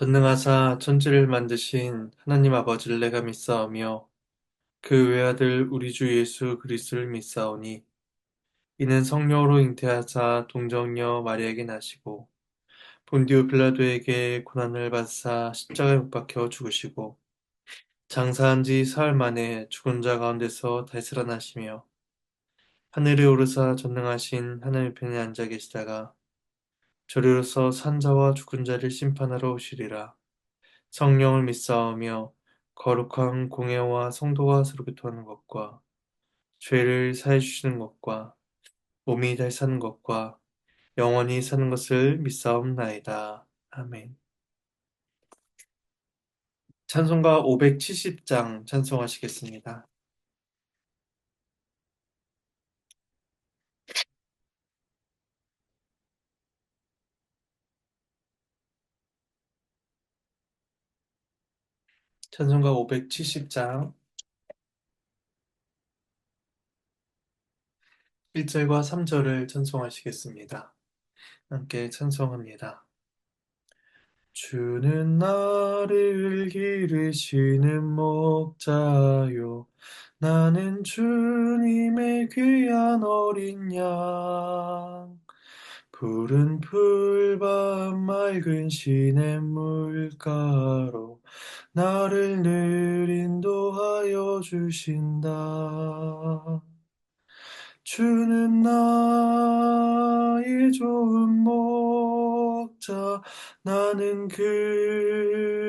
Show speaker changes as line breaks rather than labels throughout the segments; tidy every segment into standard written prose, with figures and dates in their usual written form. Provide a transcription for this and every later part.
전능하사 천지를 만드신 하나님 아버지를 내가 믿사오며 그 외아들 우리 주 예수 그리스도를 믿사오니 이는 성령으로 잉태하사 동정녀 마리아에게 나시고 본디오 빌라도에게 고난을 받사 십자가에 못 박혀 죽으시고 장사한 지 사흘 만에 죽은 자 가운데서 다시 살아나시며 하늘에 오르사 전능하신 하나님 편에 앉아 계시다가 저리로서 산자와 죽은 자를 심판하러 오시리라. 성령을 믿사오며 거룩한 공예와 성도가 서로 교통하는 것과 죄를 사해 주시는 것과 몸이 다시 사는 것과 영원히 사는 것을 믿사옵나이다. 아멘. 찬송가 570장 찬송하시겠습니다. 찬송가 570장 1절과 3절을 찬송하시겠습니다. 함께 찬송합니다. 주는 나를 기르시는 목자요 나는 주님의 귀한 어린 양 푸른 풀밭 맑은 시냇물가로 나를 늘 인도하여 주신다. 주는 나의 좋은 목자 나는 그의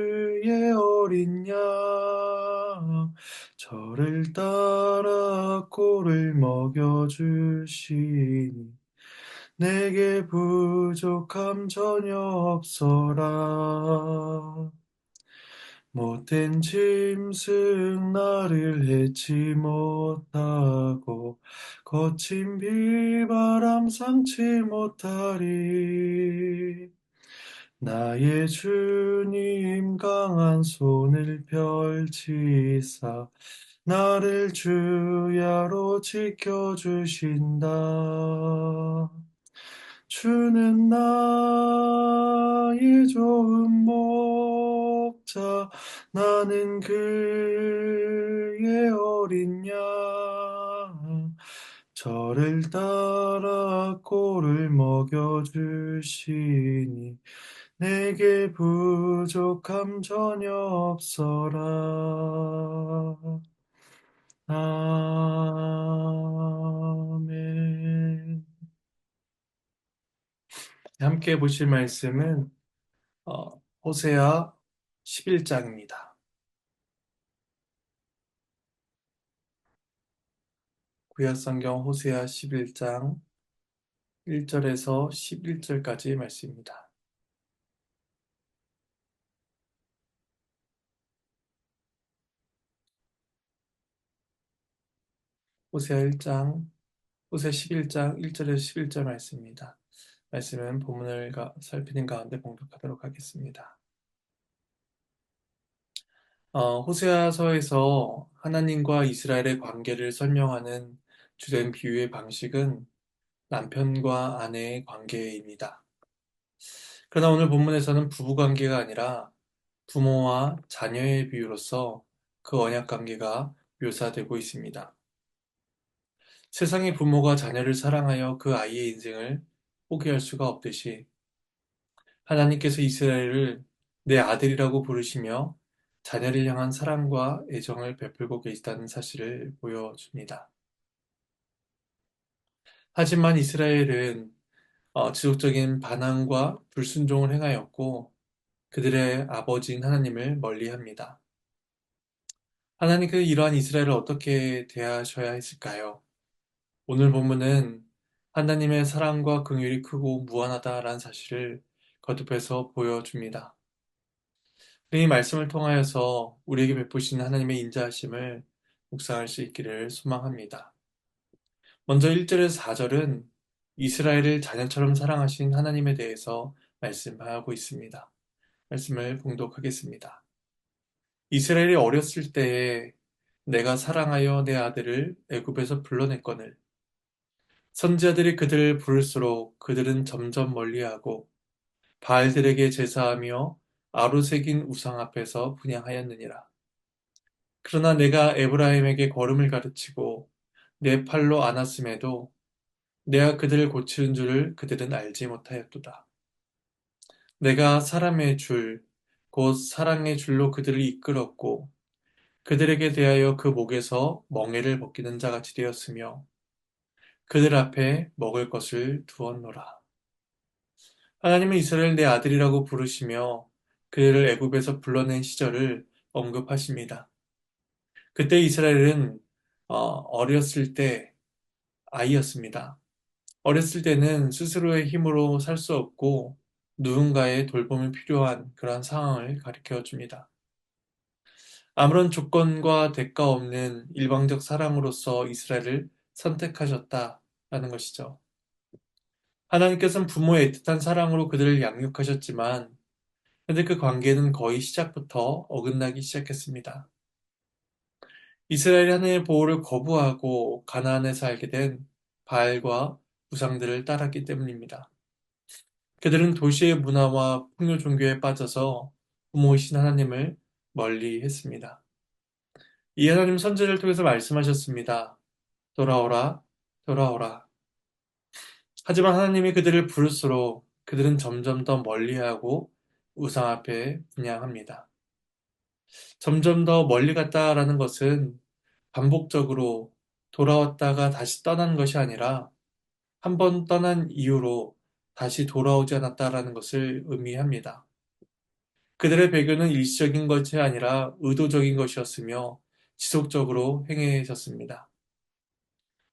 어린 양 저를 따라 꼴을 먹여주시니 내게 부족함 전혀 없어라. 못된 짐승 나를 해치 못하고 거친 비바람 상치 못하리. 나의 주님 강한 손을 펼치사 나를 주야로 지켜주신다. 주는 나의 좋은 목자 나는 그의 어린 양 저를 따라 꼴을 먹여주시니 내게 부족함 전혀 없어라. 아멘. 함께 보실 말씀은 호세아 11장입니다. 구약성경 호세아 11장 1절에서 11절까지의 말씀입니다. 호세아 1장, 호세아 11장 1절에서 11절 말씀입니다. 말씀은 본문을 살피는 가운데 봉독하도록 하겠습니다. 호세아서에서 하나님과 이스라엘의 관계를 설명하는 주된 비유의 방식은 남편과 아내의 관계입니다. 그러나 오늘 본문에서는 부부 관계가 아니라 부모와 자녀의 비유로서 그 언약 관계가 묘사되고 있습니다. 세상의 부모가 자녀를 사랑하여 그 아이의 인생을 포기할 수가 없듯이 하나님께서 이스라엘을 내 아들이라고 부르시며 자녀를 향한 사랑과 애정을 베풀고 계시다는 사실을 보여줍니다. 하지만 이스라엘은 지속적인 반항과 불순종을 행하였고 그들의 아버지인 하나님을 멀리합니다. 하나님께서 이러한 이스라엘을 어떻게 대하셔야 했을까요? 오늘 본문은 하나님의 사랑과 긍휼이 크고 무한하다라는 사실을 거듭해서 보여줍니다. 이 말씀을 통하여서 우리에게 베푸시는 하나님의 인자하심을 묵상할 수 있기를 소망합니다. 먼저 1절에서 4절은 이스라엘을 자녀처럼 사랑하신 하나님에 대해서 말씀하고 있습니다. 말씀을 봉독하겠습니다. 이스라엘이 어렸을 때에 내가 사랑하여 내 아들을 애굽에서 불러냈거늘 선지자들이 그들을 부를수록 그들은 점점 멀리하고 바알들에게 제사하며 아로새긴 우상 앞에서 분향하였느니라. 그러나 내가 에브라임에게 걸음을 가르치고 내 팔로 안았음에도 내가 그들을 고치는 줄을 그들은 알지 못하였도다. 내가 사람의 줄, 곧 사랑의 줄로 그들을 이끌었고 그들에게 대하여 그 목에서 멍에를 벗기는 자같이 되었으며 그들 앞에 먹을 것을 두었노라. 하나님은 이스라엘 내 아들이라고 부르시며 그들을 애굽에서 불러낸 시절을 언급하십니다. 그때 이스라엘은 어렸을 때 아이였습니다. 어렸을 때는 스스로의 힘으로 살 수 없고 누군가의 돌봄이 필요한 그런 상황을 가리켜 줍니다. 아무런 조건과 대가 없는 일방적 사랑으로서 이스라엘을 선택하셨다라는 것이죠. 하나님께서는 부모의 애틋한 사랑으로 그들을 양육하셨지만, 그런데 그 관계는 거의 시작부터 어긋나기 시작했습니다. 이스라엘이 하나님의 보호를 거부하고 가나안에 살게 된 바알과 우상들을 따랐기 때문입니다. 그들은 도시의 문화와 풍요 종교에 빠져서 부모이신 하나님을 멀리 했습니다. 이 하나님 선지를 통해서 말씀하셨습니다. 돌아오라, 돌아오라. 하지만 하나님이 그들을 부를수록 그들은 점점 더 멀리하고 우상 앞에 분양합니다. 점점 더 멀리 갔다라는 것은 반복적으로 돌아왔다가 다시 떠난 것이 아니라 한 번 떠난 이후로 다시 돌아오지 않았다라는 것을 의미합니다. 그들의 배교는 일시적인 것이 아니라 의도적인 것이었으며 지속적으로 행해졌습니다.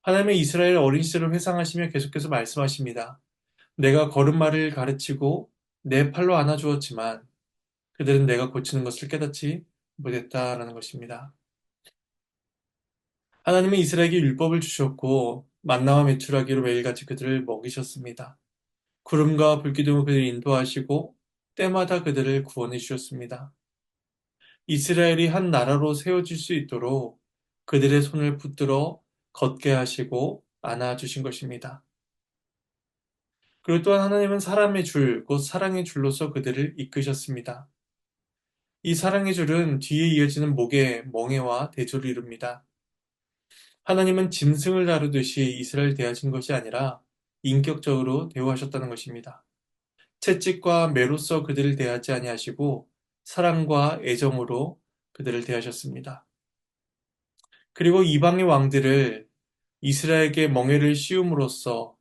하나님은 이스라엘 어린 시절을 회상하시며 계속해서 말씀하십니다. 내가 걸음마를 가르치고 내 팔로 안아주었지만 그들은 내가 고치는 것을 깨닫지 못했다라는 것입니다. 하나님은 이스라엘에게 율법을 주셨고 만나와 메추라기로 매일같이 그들을 먹이셨습니다. 구름과 불기둥으로 그들을 인도하시고 때마다 그들을 구원해 주셨습니다. 이스라엘이 한 나라로 세워질 수 있도록 그들의 손을 붙들어 걷게 하시고 안아주신 것입니다. 그리고 또한 하나님은 사람의 줄, 곧 사랑의 줄로서 그들을 이끄셨습니다. 이 사랑의 줄은 뒤에 이어지는 목의 멍에와 대조를 이룹니다. 하나님은 짐승을 다루듯이 이스라엘 대하신 것이 아니라 인격적으로 대우하셨다는 것입니다. 채찍과 매로써 그들을 대하지 아니하시고 사랑과 애정으로 그들을 대하셨습니다. 그리고 이방의 왕들을 이스라엘에게 멍에를 씌움으로써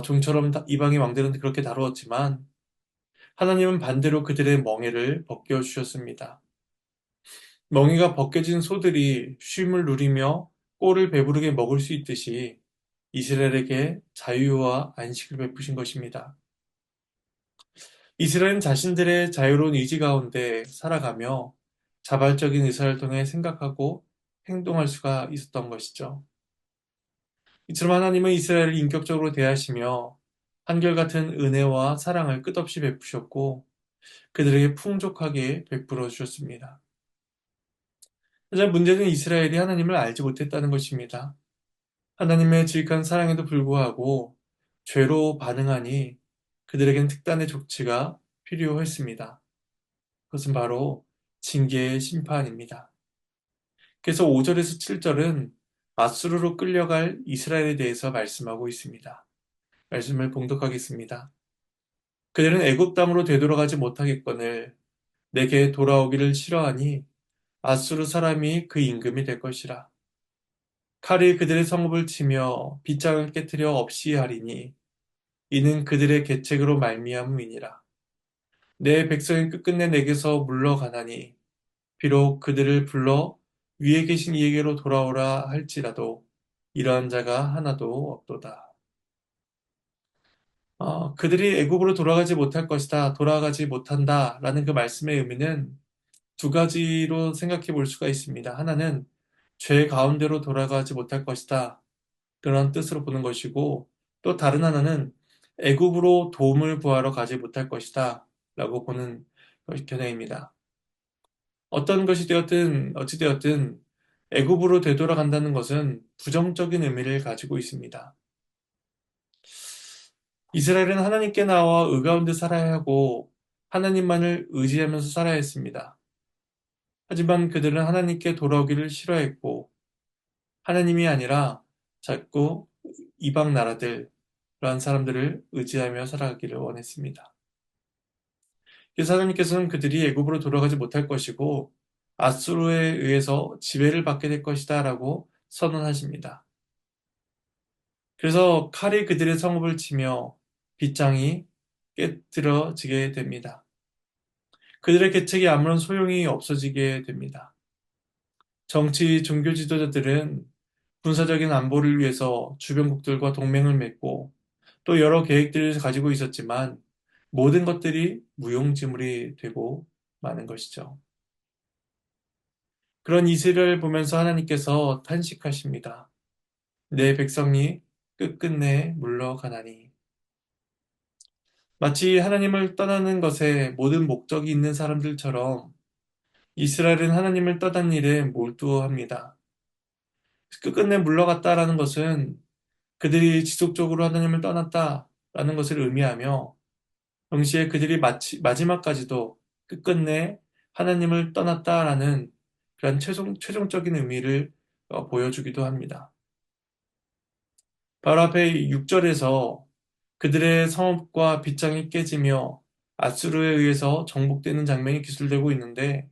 좀처럼 이방의 왕들은 그렇게 다루었지만 하나님은 반대로 그들의 멍에를 벗겨주셨습니다. 멍에가 벗겨진 소들이 쉼을 누리며 꼴을 배부르게 먹을 수 있듯이 이스라엘에게 자유와 안식을 베푸신 것입니다. 이스라엘은 자신들의 자유로운 의지 가운데 살아가며 자발적인 의사를 통해 생각하고 행동할 수가 있었던 것이죠. 이처럼 하나님은 이스라엘을 인격적으로 대하시며 한결같은 은혜와 사랑을 끝없이 베푸셨고 그들에게 풍족하게 베풀어 주셨습니다. 하지만 문제는 이스라엘이 하나님을 알지 못했다는 것입니다. 하나님의 질kan 사랑에도 불구하고 죄로 반응하니 그들에겐 특단의 조치가 필요했습니다. 그것은 바로 징계의 심판입니다. 그래서 5절에서 7절은 아수르로 끌려갈 이스라엘에 대해서 말씀하고 있습니다. 말씀을 봉독하겠습니다. 그들은 애굽 땅으로 되돌아가지 못하겠거늘 내게 돌아오기를 싫어하니 아수르 사람이 그 임금이 될 것이라. 칼이 그들의 성읍을 치며 빗장을 깨뜨려 없이 하리니 이는 그들의 계책으로 말미암음이니라. 내 백성이 끝끝내 내게서 물러가나니 비록 그들을 불러 위에 계신 이에게로 돌아오라 할지라도 이러한 자가 하나도 없도다. 그들이 애굽으로 돌아가지 못할 것이다, 돌아가지 못한다라는 그 말씀의 의미는 두 가지로 생각해 볼 수가 있습니다. 하나는 죄 가운데로 돌아가지 못할 것이다, 그런 뜻으로 보는 것이고, 또 다른 하나는 애굽으로 도움을 구하러 가지 못할 것이다 라고 보는 것이 견해입니다. 어떤 것이 되었든 어찌되었든 애굽으로 되돌아간다는 것은 부정적인 의미를 가지고 있습니다. 이스라엘은 하나님께 나와 의 가운데 살아야 하고 하나님만을 의지하면서 살아야 했습니다. 하지만 그들은 하나님께 돌아오기를 싫어했고 하나님이 아니라 자꾸 이방 나라들, 그러한 사람들을 의지하며 살아가기를 원했습니다. 그래서 하나님께서는 그들이 애굽으로 돌아가지 못할 것이고 아수르에 의해서 지배를 받게 될 것이다 라고 선언하십니다. 그래서 칼이 그들의 성읍을 치며 빗장이 깨뜨려지게 됩니다. 그들의 계책이 아무런 소용이 없어지게 됩니다. 정치, 종교 지도자들은 군사적인 안보를 위해서 주변국들과 동맹을 맺고 또 여러 계획들을 가지고 있었지만 모든 것들이 무용지물이 되고 마는 것이죠. 그런 이스라엘을 보면서 하나님께서 탄식하십니다. 내 백성이 끝끝내 물러가나니. 마치 하나님을 떠나는 것에 모든 목적이 있는 사람들처럼 이스라엘은 하나님을 떠난 일에 몰두합니다. 끝끝내 물러갔다라는 것은 그들이 지속적으로 하나님을 떠났다라는 것을 의미하며 동시에 그들이 마지막까지도 끝끝내 하나님을 떠났다라는 그런 최종적인 의미를 보여주기도 합니다. 바로 앞에 6절에서 그들의 성읍과 빗장이 깨지며 아수르에 의해서 정복되는 장면이 기술되고 있는데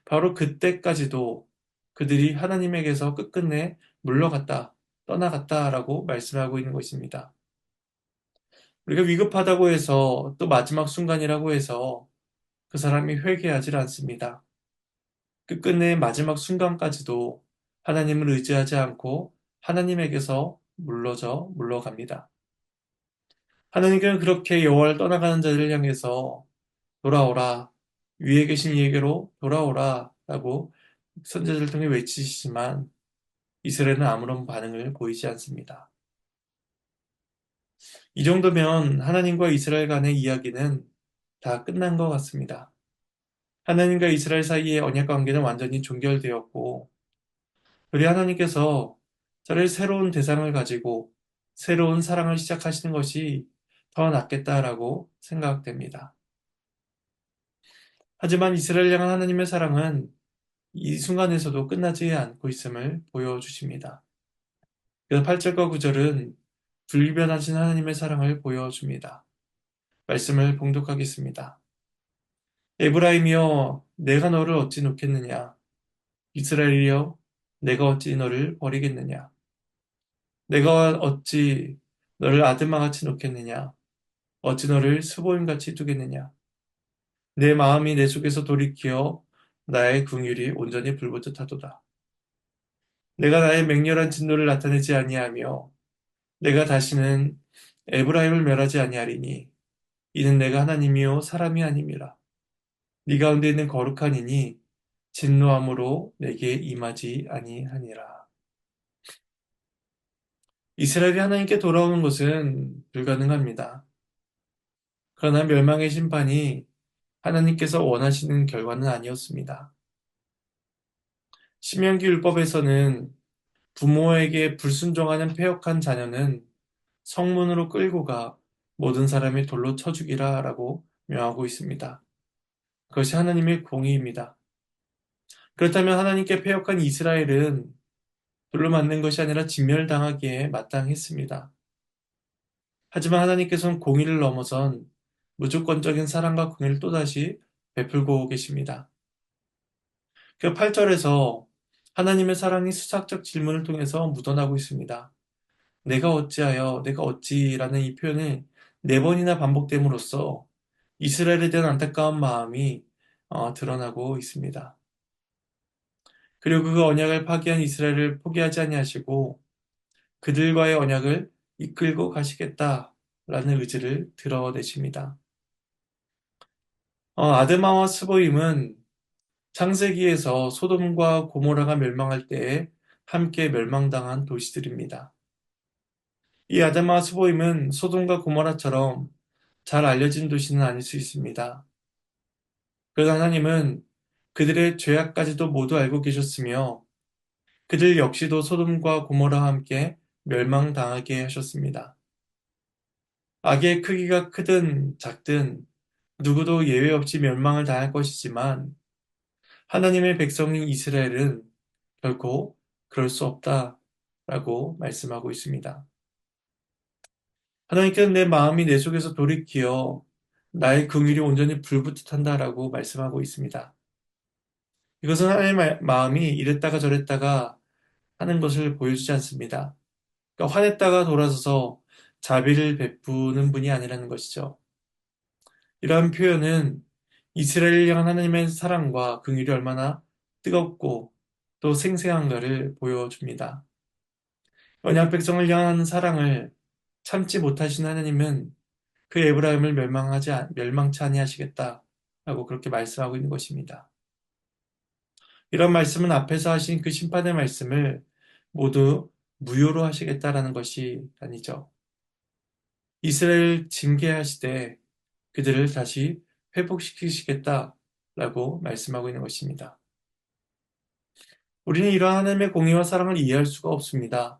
바로 그때까지도 그들이 하나님에게서 끝끝내 물러갔다, 떠나갔다라고 말씀하고 있는 것입니다. 우리가 위급하다고 해서 또 마지막 순간이라고 해서 그 사람이 회개하지 않습니다. 끝끝내 마지막 순간까지도 하나님을 의지하지 않고 하나님에게서 물러갑니다. 하나님께는 그렇게 여호와를 떠나가는 자들을 향해서 돌아오라, 위에 계신 이에게로 돌아오라 라고 선제들을 통해 외치시지만 이스라엘은 아무런 반응을 보이지 않습니다. 이 정도면 하나님과 이스라엘 간의 이야기는 다 끝난 것 같습니다. 하나님과 이스라엘 사이의 언약 관계는 완전히 종결되었고, 우리 하나님께서 저를 새로운 대상을 가지고 새로운 사랑을 시작하시는 것이 더 낫겠다라고 생각됩니다. 하지만 이스라엘 향한 하나님의 사랑은 이 순간에서도 끝나지 않고 있음을 보여주십니다. 그래서 8절과 9절은 불변하신 하나님의 사랑을 보여줍니다. 말씀을 봉독하겠습니다. 에브라임이여 내가 너를 어찌 놓겠느냐 이스라엘이여 내가 어찌 너를 버리겠느냐 내가 어찌 너를 아들마같이 놓겠느냐 어찌 너를 수보임같이 두겠느냐 내 마음이 내 속에서 돌이키어 나의 긍휼이 온전히 불붙듯 하도다. 내가 나의 맹렬한 진노를 나타내지 아니하며 내가 다시는 에브라임을 멸하지 아니하리니 이는 내가 하나님이요 사람이 아님이라. 네 가운데 있는 거룩한 이니 진노함으로 내게 임하지 아니하니라. 이스라엘이 하나님께 돌아오는 것은 불가능합니다. 그러나 멸망의 심판이 하나님께서 원하시는 결과는 아니었습니다. 신명기 율법에서는 부모에게 불순종하는 패역한 자녀는 성문으로 끌고 가 모든 사람이 돌로 쳐 죽이라 라고 명하고 있습니다. 그것이 하나님의 공의입니다. 그렇다면 하나님께 패역한 이스라엘은 돌로 맞는 것이 아니라 진멸당하기에 마땅했습니다. 하지만 하나님께서는 공의를 넘어선 무조건적인 사랑과 공의를 또다시 베풀고 계십니다. 그 8절에서 하나님의 사랑이 수학적 질문을 통해서 묻어나고 있습니다. 내가 어찌하여, 내가 어찌라는 이 표현을 네 번이나 반복됨으로써 이스라엘에 대한 안타까운 마음이 드러나고 있습니다. 그리고 그 언약을 파기한 이스라엘을 포기하지 아니하시고 그들과의 언약을 이끌고 가시겠다라는 의지를 드러내십니다. 아드마와 스보임은 창세기에서 소돔과 고모라가 멸망할 때에 함께 멸망당한 도시들입니다. 이 아드마와 스보임은 소돔과 고모라처럼 잘 알려진 도시는 아닐 수 있습니다. 그러나 하나님은 그들의 죄악까지도 모두 알고 계셨으며 그들 역시도 소돔과 고모라와 함께 멸망당하게 하셨습니다. 악의 크기가 크든 작든 누구도 예외 없이 멸망을 당할 것이지만 하나님의 백성인 이스라엘은 결코 그럴 수 없다라고 말씀하고 있습니다. 하나님께서는 내 마음이 내 속에서 돌이키어 나의 긍휼이 온전히 불붙듯 한다라고 말씀하고 있습니다. 이것은 하나님의 마음이 이랬다가 저랬다가 하는 것을 보여주지 않습니다. 그러니까 화냈다가 돌아서서 자비를 베푸는 분이 아니라는 것이죠. 이러한 표현은 이스라엘을 향한 하나님의 사랑과 긍휼이 얼마나 뜨겁고 또 생생한가를 보여줍니다. 언약 백성을 향한 사랑을 참지 못하신 하나님은 그 에브라임을 멸망치 아니하시겠다라고 그렇게 말씀하고 있는 것입니다. 이런 말씀은 앞에서 하신 그 심판의 말씀을 모두 무효로 하시겠다라는 것이 아니죠. 이스라엘 징계하시되 그들을 다시 회복시키시겠다라고 말씀하고 있는 것입니다. 우리는 이러한 하나님의 공의와 사랑을 이해할 수가 없습니다.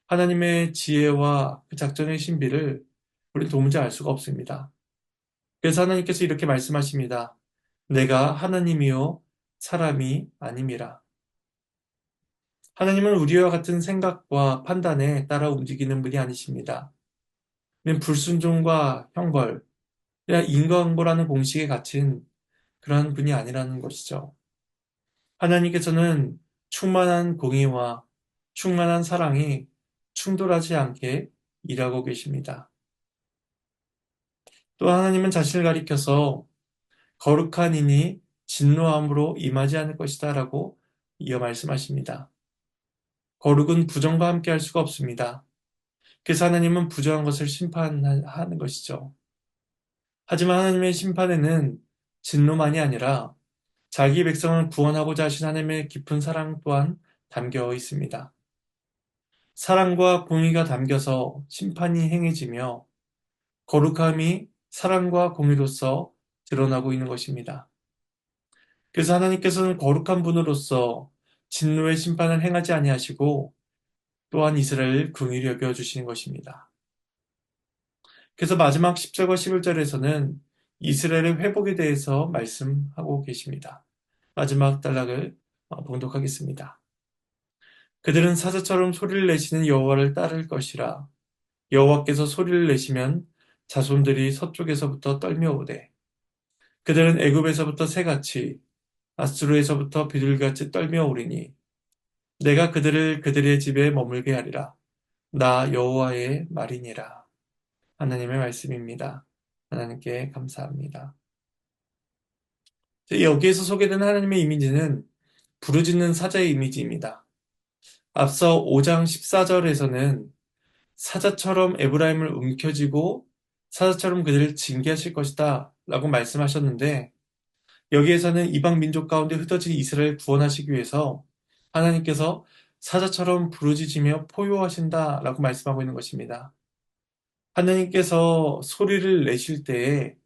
하나님의 지혜와 그 작전의 신비를 우리는 도무지 알 수가 없습니다. 그래서 하나님께서 이렇게 말씀하십니다. 내가 하나님이요 사람이 아님이라. 하나님은 우리와 같은 생각과 판단에 따라 움직이는 분이 아니십니다. 불순종과 형벌, 그냥 인과응보라는 공식에 갇힌 그러한 분이 아니라는 것이죠. 하나님께서는 충만한 공의와 충만한 사랑이 충돌하지 않게 일하고 계십니다. 또 하나님은 자신을 가리켜서 거룩한 이니 진노함으로 임하지 않을 것이다 라고 이어 말씀하십니다. 거룩은 부정과 함께 할 수가 없습니다. 그래서 하나님은 부정한 것을 심판하는 것이죠. 하지만 하나님의 심판에는 진노만이 아니라 자기 백성을 구원하고자 하신 하나님의 깊은 사랑 또한 담겨 있습니다. 사랑과 공의가 담겨서 심판이 행해지며 거룩함이 사랑과 공의로서 드러나고 있는 것입니다. 그래서 하나님께서는 거룩한 분으로서 진노의 심판을 행하지 아니하시고 또한 이스라엘을 긍휼히 여겨 주시는 것입니다. 그래서 마지막 10절과 11절에서는 이스라엘의 회복에 대해서 말씀하고 계십니다. 마지막 단락을 봉독하겠습니다. 그들은 사자처럼 소리를 내시는 여호와를 따를 것이라. 여호와께서 소리를 내시면 자손들이 서쪽에서부터 떨며오되 그들은 애굽에서부터 새같이 아수르에서부터 비둘기같이 떨며오리니 내가 그들을 그들의 집에 머물게 하리라. 나 여호와의 말이니라. 하나님의 말씀입니다. 하나님께 감사합니다. 여기에서 소개된 하나님의 이미지는 부르짖는 사자의 이미지입니다. 앞서 5장 14절에서는 사자처럼 에브라임을 움켜쥐고 사자처럼 그들을 징계하실 것이다 라고 말씀하셨는데 여기에서는 이방 민족 가운데 흩어진 이스라엘 구원하시기 위해서 하나님께서 사자처럼 부르짖으며 포효하신다 라고 말씀하고 있는 것입니다. 하나님께서 소리를 내실 때에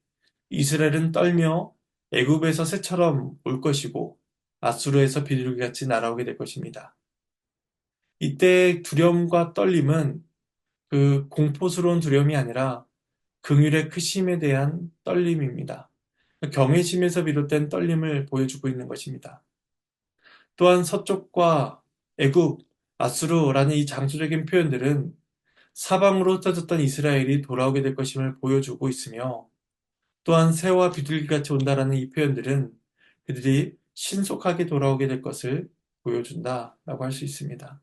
이스라엘은 떨며 애굽에서 새처럼 올 것이고 아수르에서 비둘기같이 날아오게 될 것입니다. 이때 두려움과 떨림은 그 공포스러운 두려움이 아니라 긍휼의 크심에 대한 떨림입니다. 경외심에서 비롯된 떨림을 보여주고 있는 것입니다. 또한 서쪽과 애굽, 아수르라는 이 장소적인 표현들은 사방으로 흩어졌던 이스라엘이 돌아오게 될 것임을 보여주고 있으며 또한 새와 비둘기같이 온다라는 이 표현들은 그들이 신속하게 돌아오게 될 것을 보여준다라고 할 수 있습니다.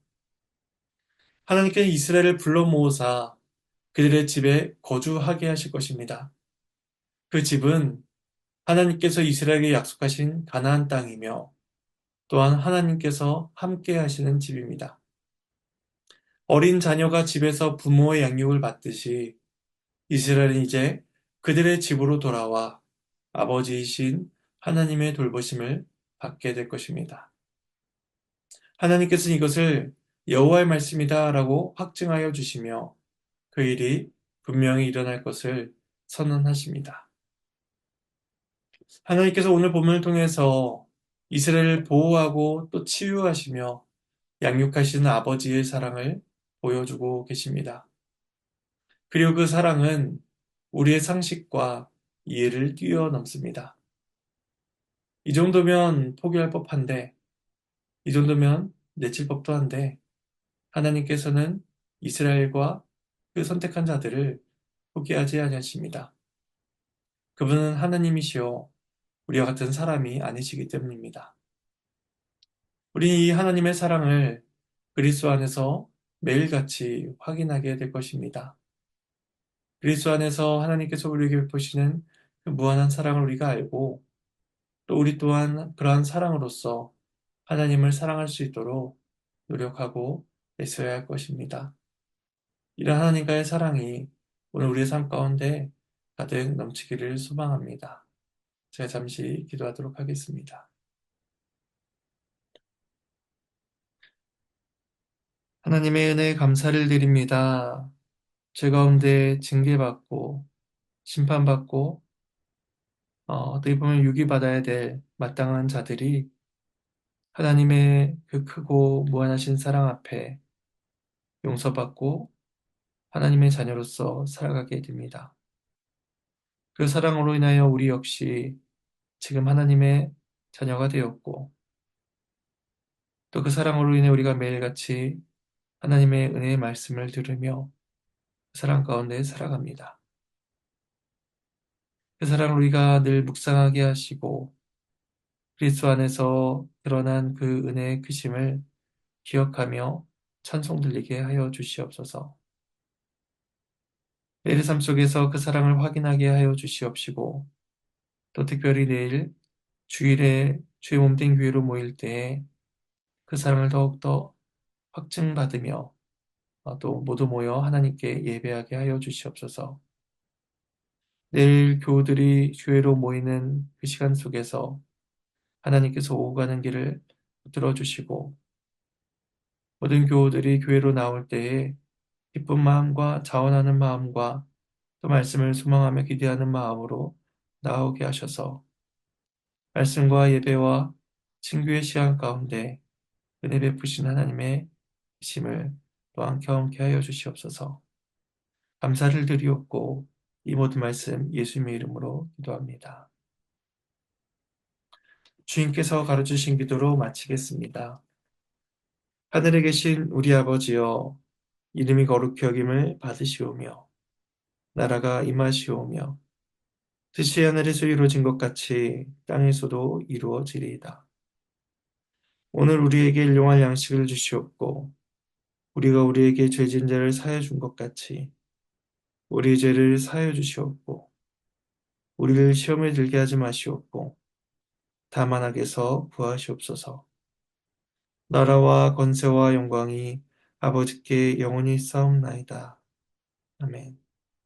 하나님께서 이스라엘을 불러 모으사 그들의 집에 거주하게 하실 것입니다. 그 집은 하나님께서 이스라엘에게 약속하신 가나안 땅이며 또한 하나님께서 함께 하시는 집입니다. 어린 자녀가 집에서 부모의 양육을 받듯이 이스라엘은 이제 그들의 집으로 돌아와 아버지이신 하나님의 돌보심을 받게 될 것입니다. 하나님께서는 이것을 여호와의 말씀이다라고 확증하여 주시며 그 일이 분명히 일어날 것을 선언하십니다. 하나님께서 오늘 본문을 통해서 이스라엘을 보호하고 또 치유하시며 양육하시는 아버지의 사랑을 보여주고 계십니다. 그리고 그 사랑은 우리의 상식과 이해를 뛰어넘습니다. 이 정도면 포기할 법한데, 이 정도면 내칠 법도 한데, 하나님께서는 이스라엘과 그 선택한 자들을 포기하지 아니하십니다. 그분은 하나님이시요 우리와 같은 사람이 아니시기 때문입니다. 우리 이 하나님의 사랑을 그리스도 안에서 매일같이 확인하게 될 것입니다. 그리스도 안에서 하나님께서 우리에게 베푸시는 그 무한한 사랑을 우리가 알고 또 우리 또한 그러한 사랑으로서 하나님을 사랑할 수 있도록 노력하고 애써야 할 것입니다. 이런 하나님과의 사랑이 오늘 우리의 삶 가운데 가득 넘치기를 소망합니다. 제가 잠시 기도하도록 하겠습니다. 하나님의 은혜에 감사를 드립니다. 죄 가운데 징계받고 심판받고 어떻게 보면 유기받아야 될 마땅한 자들이 하나님의 그 크고 무한하신 사랑 앞에 용서받고 하나님의 자녀로서 살아가게 됩니다. 그 사랑으로 인하여 우리 역시 지금 하나님의 자녀가 되었고 또 그 사랑으로 인해 우리가 매일같이 하나님의 은혜의 말씀을 들으며 그 사랑 가운데 살아갑니다. 그 사랑을 우리가 늘 묵상하게 하시고 그리스도 안에서 드러난 그 은혜의 크심을 기억하며 찬송 들리게 하여 주시옵소서. 내일의 삶 속에서 그 사랑을 확인하게 하여 주시옵시고 또 특별히 내일 주일에 주의 몸된 교회로 모일 때에 그 사랑을 더욱더 확증받으며 또 모두 모여 하나님께 예배하게 하여 주시옵소서. 내일 교우들이 교회로 모이는 그 시간 속에서 하나님께서 오고 가는 길을 붙들어 주시고 모든 교우들이 교회로 나올 때에 기쁜 마음과 자원하는 마음과 또 말씀을 소망하며 기대하는 마음으로 나오게 하셔서 말씀과 예배와 친교의 시간 가운데 은혜 베푸신 하나님의 심을 또한 경험케 하여 주시옵소서. 감사를 드리옵고 이 모든 말씀 예수님의 이름으로 기도합니다. 주님께서 가르치신 기도로 마치겠습니다. 하늘에 계신 우리 아버지여 이름이 거룩히 여김을 받으시오며 나라가 임하시오며 뜻이 하늘에서 이루어진 것 같이 땅에서도 이루어지리이다. 오늘 우리에게 일용할 양식을 주시옵고 우리가 우리에게 죄진 자를 사하여 준 것 같이 우리 죄를 사하여 주시옵고 우리를 시험에 들게 하지 마시옵고 다만 악에서 구하시옵소서. 나라와 권세와 영광이 아버지께 영원히 싸움나이다. 아멘.